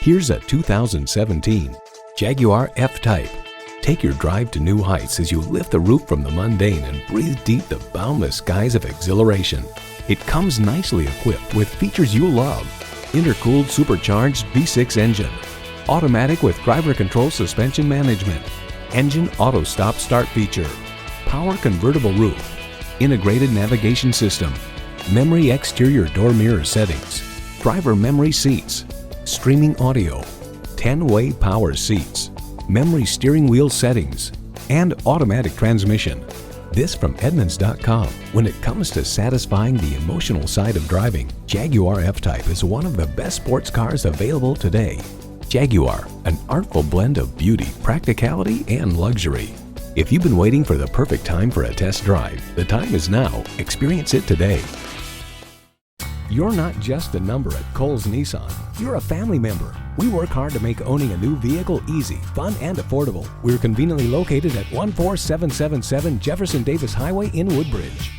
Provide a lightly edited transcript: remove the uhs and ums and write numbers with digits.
Here's a 2017 Jaguar F-Type. Take your drive to new heights as you lift the roof from the mundane and breathe deep the boundless skies of exhilaration. It comes nicely equipped with features you love. Intercooled supercharged V6 engine, automatic with driver control suspension management, engine auto stop start feature, power convertible roof, integrated navigation system, memory exterior door mirror settings, driver memory seats, streaming audio, 10-way power seats, memory steering wheel settings, and automatic transmission. This from Edmunds.com. When it comes to satisfying the emotional side of driving, Jaguar F-Type is one of the best sports cars available today. Jaguar, an artful blend of beauty, practicality, and luxury. If you've been waiting for the perfect time for a test drive, the time is now. Experience it today. You're not just a number at Cowles Nissan. You're a family member. We work hard to make owning a new vehicle easy, fun, and affordable. We're conveniently located at 14777 Jefferson Davis Highway in Woodbridge.